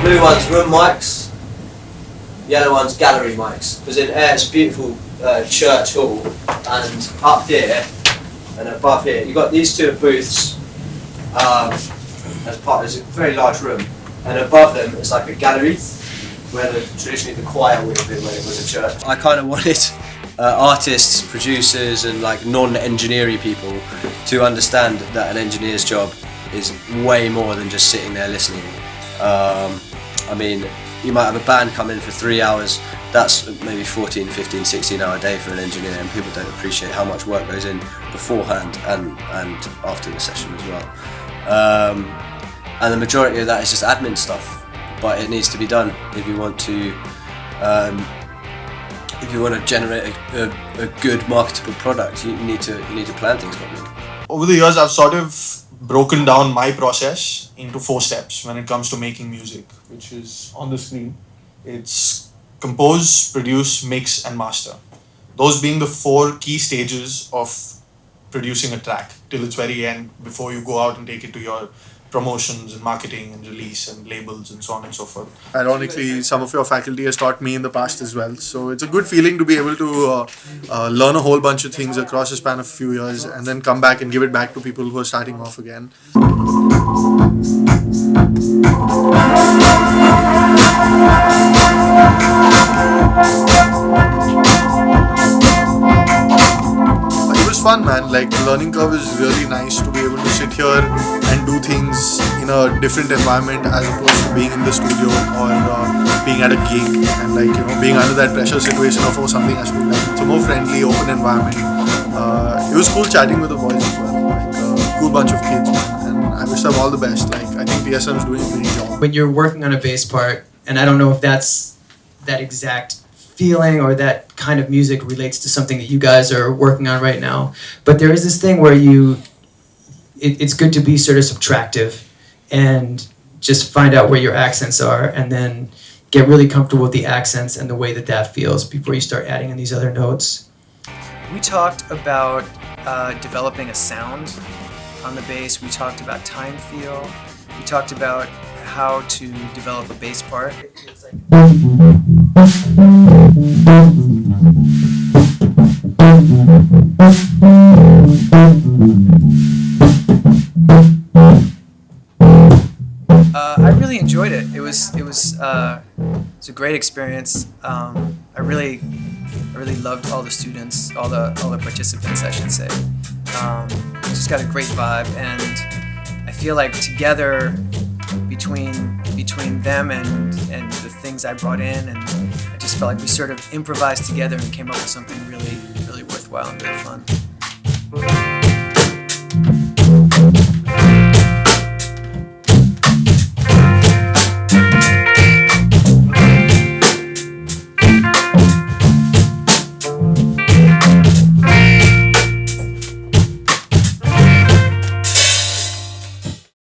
Blue one's room mics, yellow one's gallery mics. Because in Air it's a beautiful church hall, and up here and above here you've got these two booths as part. It's a very large room, and above them it's like a gallery where traditionally the choir would have been when it was a church. I kind of wanted artists, producers and like non-engineering people to understand that an engineer's job is way more than just sitting there listening. I mean, you might have a band come in for 3 hours, that's maybe 14, 15, 16 hour day for an engineer, and people don't appreciate how much work goes in beforehand and after the session as well. And the majority of that is just admin stuff. But it needs to be done if you want to generate a good marketable product. You need to plan things properly. Over the years, I've sort of broken down my process into 4 steps when it comes to making music, which is on the screen. It's compose, produce, mix, and master. Those being the 4 key stages of producing a track till its very end before you go out and take it to your promotions and marketing and release and labels and so on and so forth. Ironically, some of your faculty has taught me in the past as well. So it's a good feeling to be able to learn a whole bunch of things across a span of a few years and then come back and give it back to people who are starting off again. Fun, man. Like, the learning curve is really nice to be able to sit here and do things in a different environment as opposed to being in the studio or being at a gig and, like, you know, being under that pressure situation of something has to be done. It's a more friendly, open environment. It was cool chatting with the boys as well. Like, a cool bunch of kids, man. And I wish them all the best. Like, I think TSM is doing a great job. When you're working on a bass part, and I don't know if that's that exact feeling or that kind of music relates to something that you guys are working on right now, but there is this thing where it's good to be sort of subtractive and just find out where your accents are and then get really comfortable with the accents and the way that feels before you start adding in these other notes. We talked about developing a sound on the bass. We talked about time feel. We talked about how to develop a bass part. I really enjoyed it. It was a great experience. I really loved all the students, all the participants, I should say. Just got a great vibe, and I feel like together between them and the things I brought in, and I just felt like we sort of improvised together and came up with something really worthwhile and really fun.